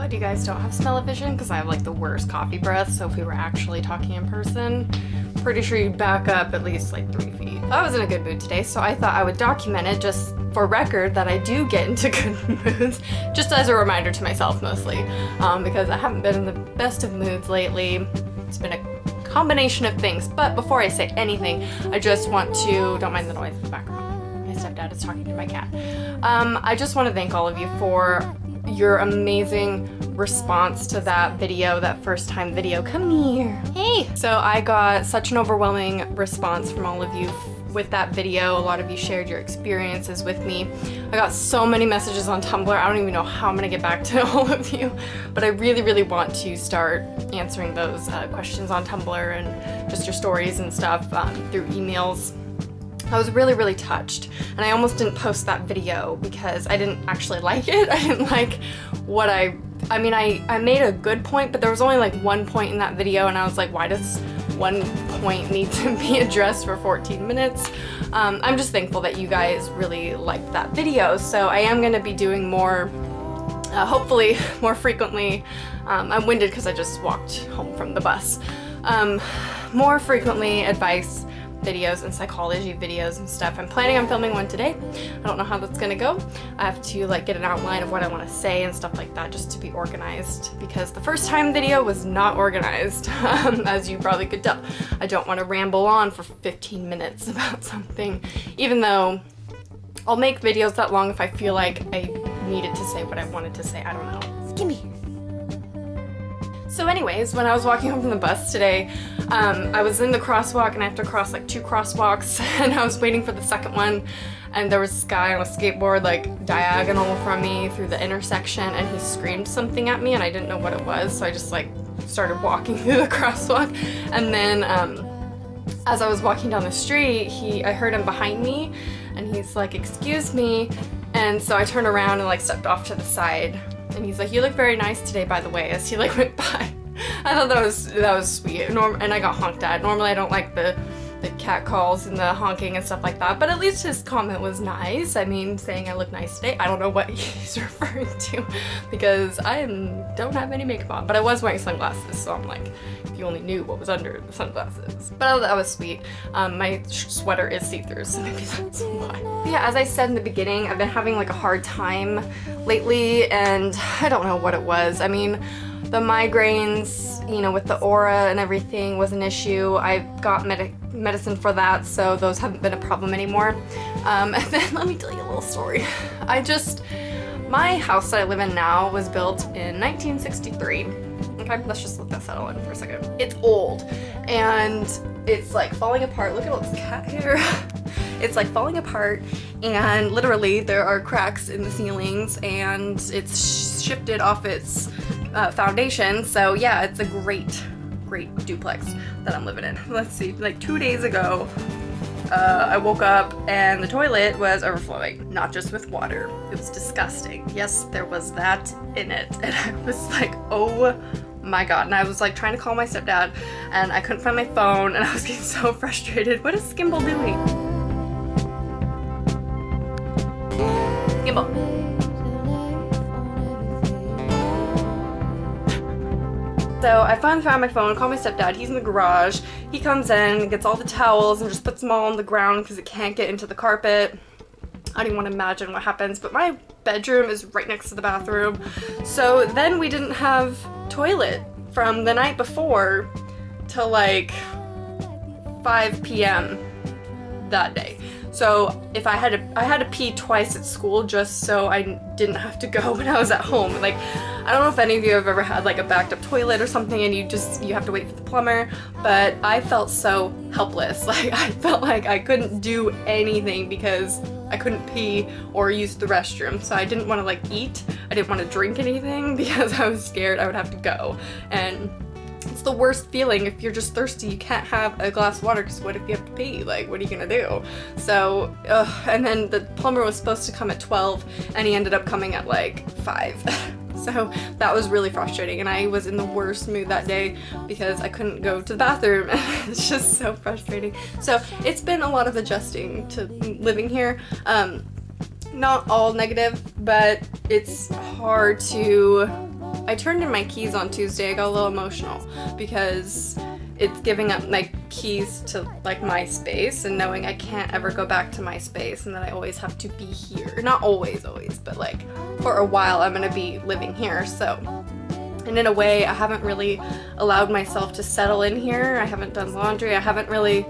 glad you guys don't have smell-o-vision because I have like the worst coffee breath, so if we were actually talking in person, pretty sure you'd back up at least like 3 feet. I was in a good mood today, so I thought I would document it just for record that I do get into good moods, just as a reminder to myself mostly, because I haven't been in the best of moods lately. It's been a combination of things, but before I say anything, I just want to, don't mind the noise in the background. My stepdad is talking to my cat. I just want to thank all of you for your amazing response to that video, that first time video. Come here. Hey! So I got such an overwhelming response from all of you with that video. A lot of you shared your experiences with me. I got so many messages on Tumblr. I don't even know how I'm gonna get back to all of you, but I really want to start answering those questions on Tumblr and just your stories and stuff through emails. I was really touched, and I almost didn't post that video because I didn't actually like it. I didn't like what I mean, I made a good point, but there was only like one point in that video, and I was like, why does one point need to be addressed for 14 minutes? I'm just thankful that you guys really liked that video, so I am going to be doing more, hopefully more frequently. I'm winded because I just walked home from the bus. More frequently advice videos and psychology videos and stuff. I'm planning on filming one today. I don't know how that's gonna go. I have to like get an outline of what I want to say and stuff like that just to be organized, because the first time video was not organized, as you probably could tell. I don't want to ramble on for 15 minutes about something, even though I'll make videos that long if I feel like I needed to say what I wanted to say. I don't know. Gimme. So anyways, when I was walking home from the bus today, I was in the crosswalk and I have to cross like 2 crosswalks, and I was waiting for the second one, and there was this guy on a skateboard like diagonal from me through the intersection, and he screamed something at me and I didn't know what it was, so I just like started walking through the crosswalk, and then as I was walking down the street, I heard him behind me and he's like, "Excuse me," and so I turned around and like stepped off to the side. And he's like, "You look very nice today, by the way," as he like went by. I thought that was sweet. And I got honked at. Normally I don't like the cat calls and the honking and stuff like that, but at least his comment was nice. I mean, saying I look nice today. I don't know what he's referring to because I don't have any makeup on, but I was wearing sunglasses, so I'm like, if you only knew what was under the sunglasses. But that was sweet. My sweater is see-through, so maybe that's why. But yeah, as I said in the beginning, I've been having like a hard time lately, and I don't know what it was. I mean, the migraines, you know, with the aura and everything was an issue. I got medicine for that, so those haven't been a problem anymore. And then let me tell you a little story. My house that I live in now was built in 1963. Okay, let's just let that settle in for a second. It's old, and it's like falling apart. Look at all this cat hair. It's like falling apart, and literally there are cracks in the ceilings, and it's shifted off its foundation. So yeah, it's a great duplex that I'm living in. Let's see, like 2 days ago, I woke up and the toilet was overflowing, not just with water. It was disgusting. Yes, there was that in it, and I was like, oh my god. And I was like trying to call my stepdad, and I couldn't find my phone, and I was getting so frustrated. What is Skimble doing? Skimble. So I finally found my phone, called my stepdad. He's in the garage. He comes in, gets all the towels, and just puts them all on the ground because it can't get into the carpet. I don't even want to imagine what happens, but my bedroom is right next to the bathroom. So then we didn't have toilet from the night before till like 5 p.m. that day. So if I had to pee twice at school just so I didn't have to go when I was at home. Like, I don't know if any of you have ever had like a backed up toilet or something and you have to wait for the plumber, but I felt so helpless. Like, I felt like I couldn't do anything because I couldn't pee or use the restroom. So I didn't want to like eat. I didn't want to drink anything because I was scared I would have to go. And it's the worst feeling if you're just thirsty. You can't have a glass of water because what if you have to pee? Like, what are you gonna do? So, and then the plumber was supposed to come at 12 and he ended up coming at like 5. So that was really frustrating, and I was in the worst mood that day because I couldn't go to the bathroom. It's just so frustrating. So it's been a lot of adjusting to living here. Not all negative, but it's hard to I turned in my keys on Tuesday. I got a little emotional because it's giving up my keys to like my space and knowing I can't ever go back to my space and that I always have to be here. Not always, but like for a while I'm gonna be living here. So, and in a way I haven't really allowed myself to settle in here. I haven't done laundry. I haven't really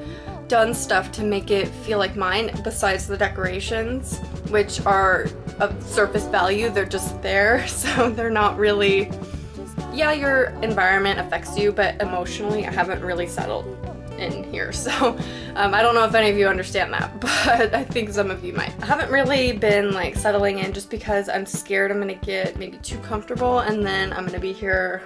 done stuff to make it feel like mine besides the decorations, which are of surface value. They're just there, so they're not really, yeah, your environment affects you, but emotionally I haven't really settled in here. So I don't know if any of you understand that, but I think some of you might. I haven't really been like settling in just because I'm scared I'm gonna get maybe too comfortable and then I'm gonna be here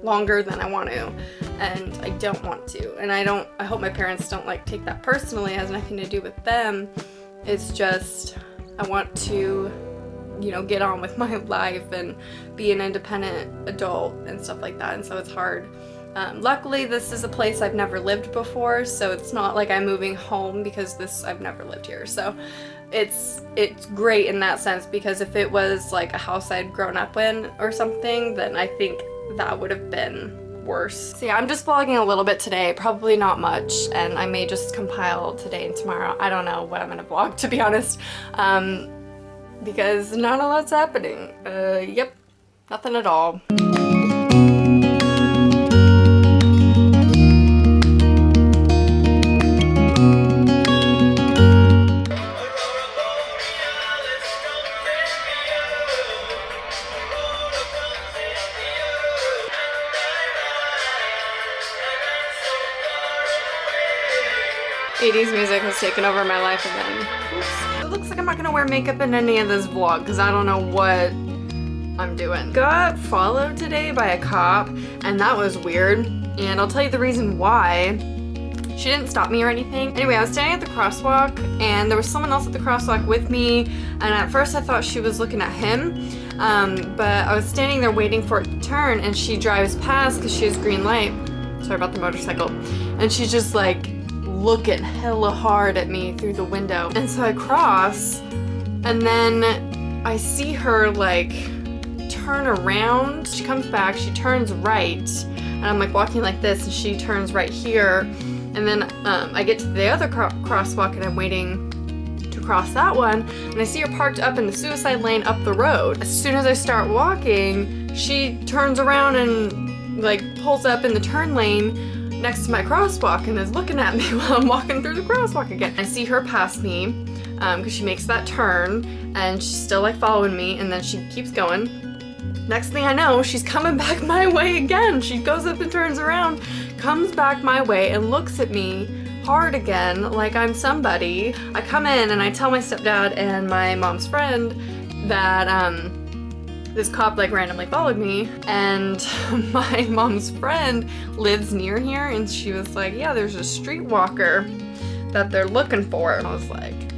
longer than I want to, and I don't want to, and I hope my parents don't like take that personally. It has nothing to do with them. It's just I want to, you know, get on with my life and be an independent adult and stuff like that, and so it's hard. Luckily this is a place I've never lived before, so it's not like I'm moving home because I've never lived here, so it's great in that sense, because if it was like a house I'd grown up in or something, then I think that would have been worse. So yeah, I'm just vlogging a little bit today, probably not much, and I may just compile today and tomorrow. I don't know what I'm gonna vlog, to be honest, because not a lot's happening. Yep, nothing at all. '80s music has taken over my life again. Oops. It looks like I'm not gonna wear makeup in any of this vlog because I don't know what I'm doing. Got followed today by a cop, and that was weird, and I'll tell you the reason why. She didn't stop me or anything. Anyway, I was standing at the crosswalk and there was someone else at the crosswalk with me, and at first I thought she was looking at him, but I was standing there waiting for it to turn, and she drives past because she has green light. Sorry about the motorcycle. And she's just like looking hella hard at me through the window. And so I cross, and then I see her like turn around. She comes back, she turns right, and I'm like walking like this, and she turns right here. And then I get to the other crosswalk, and I'm waiting to cross that one, and I see her parked up in the suicide lane up the road. As soon as I start walking, she turns around and like pulls up in the turn lane next to my crosswalk and is looking at me while I'm walking through the crosswalk again. I see her pass me because she makes that turn, and she's still like following me, and then she keeps going. Next thing I know, she's coming back my way again. She goes up and turns around, comes back my way, and looks at me hard again like I'm somebody. I come in and I tell my stepdad and my mom's friend that this cop like randomly followed me, and my mom's friend lives near here, and she was like, yeah, there's a streetwalker that they're looking for. And I was like,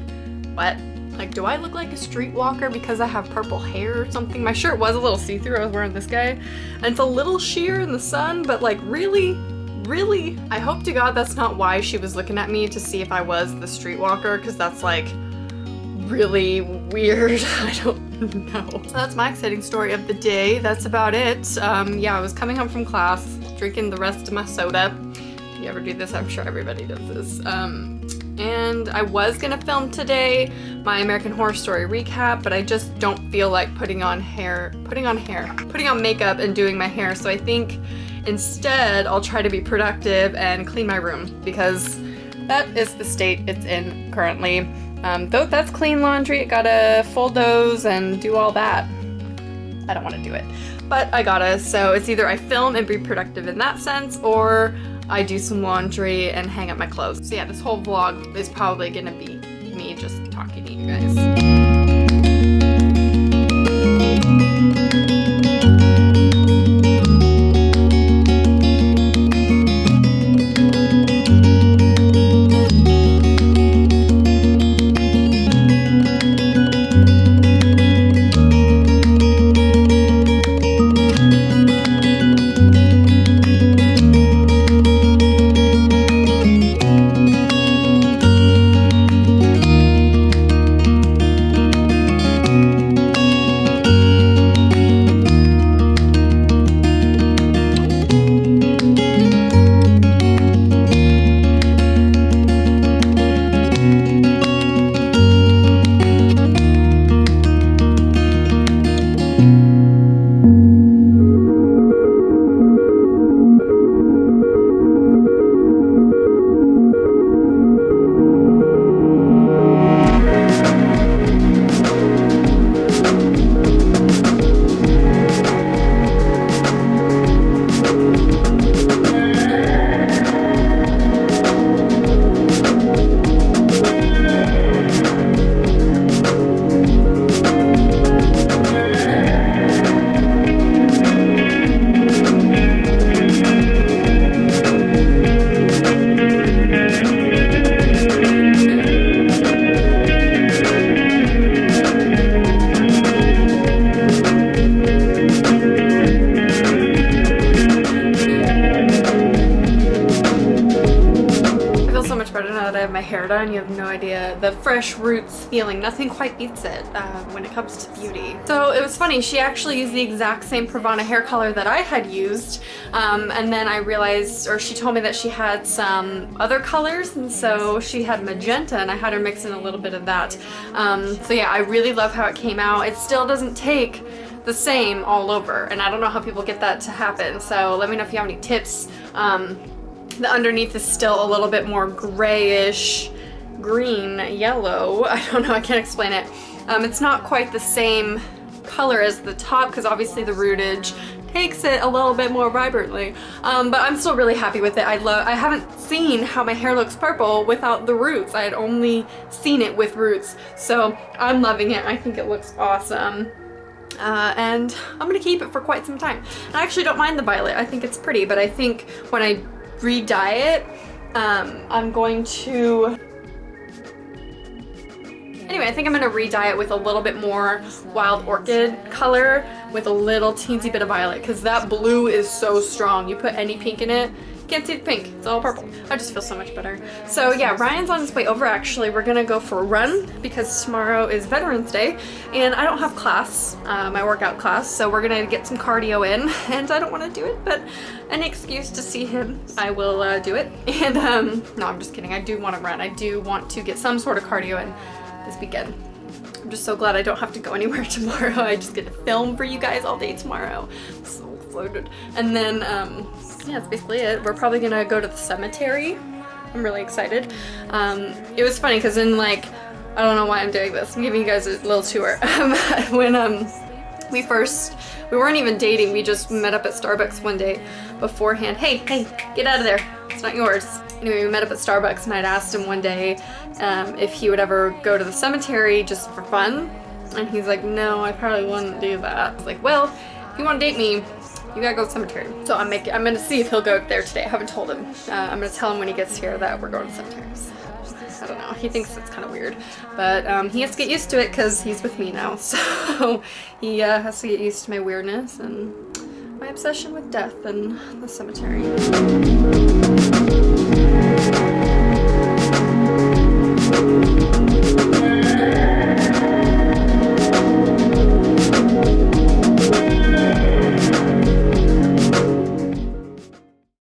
what? Like, do I look like a streetwalker because I have purple hair or something? My shirt was a little see-through. I was wearing this guy, and it's a little sheer in the sun, but like really? Really? I hope to God that's not why she was looking at me, to see if I was the streetwalker, because that's like really weird. I don't know. So that's my exciting story of the day. That's about it. Yeah, I was coming home from class, drinking the rest of my soda. If you ever do this, I'm sure everybody does this. And I was gonna film today my American Horror Story recap, but I just don't feel like putting on makeup and doing my hair. So I think instead I'll try to be productive and clean my room, because that is the state it's in currently. Though that's clean laundry, I gotta fold those and do all that. I don't want to do it, but I gotta. So it's either I film and be productive in that sense, or I do some laundry and hang up my clothes. So yeah, this whole vlog is probably gonna be me just talking to you guys. Florida, and you have no idea. The fresh roots feeling, nothing quite beats it when it comes to beauty. So it was funny, she actually used the exact same Pravana hair color that I had used, and then I realized, or she told me that she had some other colors, and so she had magenta, and I had her mix in a little bit of that. So yeah, I really love how it came out. It still doesn't take the same all over, and I don't know how people get that to happen, so let me know if you have any tips. The underneath is still a little bit more grayish, green, yellow. I don't know, I can't explain it. It's not quite the same color as the top because obviously the rootage takes it a little bit more vibrantly. But I'm still really happy with it. I haven't seen how my hair looks purple without the roots. I had only seen it with roots. So I'm loving it. I think it looks awesome. And I'm gonna keep it for quite some time. I actually don't mind the violet. I think it's pretty, but I think when I re-dye it, I'm going to... Anyway, I think I'm gonna re-dye it with a little bit more wild orchid color with a little teensy bit of violet, because that blue is so strong. You put any pink in it, you can't see the pink, it's all purple. I just feel so much better. So yeah, Ryan's on his way over actually. We're gonna go for a run because tomorrow is Veterans Day and I don't have class, my workout class, so we're gonna get some cardio in, and I don't wanna do it, but any excuse to see him, I will do it. And no, I'm just kidding, I do wanna run. I do want to get some sort of cardio in this weekend. I'm just so glad I don't have to go anywhere tomorrow. I just get to film for you guys all day tomorrow. I'm so excited. And then, yeah, that's basically it. We're probably gonna go to the cemetery. I'm really excited. It was funny because in like, I don't know why I'm doing this. I'm giving you guys a little tour. When we weren't even dating. We just met up at Starbucks one day beforehand. Hey, get out of there. It's not yours. Anyway, we met up at Starbucks and I'd asked him one day if he would ever go to the cemetery just for fun. And he's like, no, I probably wouldn't do that. I was like, well, if you want to date me, you gotta go to the cemetery. So I'm gonna see if he'll go there today. I haven't told him. I'm gonna tell him when he gets here that we're going to the cemetery. So, I don't know, he thinks it's kind of weird. But he has to get used to it because he's with me now. So he has to get used to my weirdness and my obsession with death and the cemetery.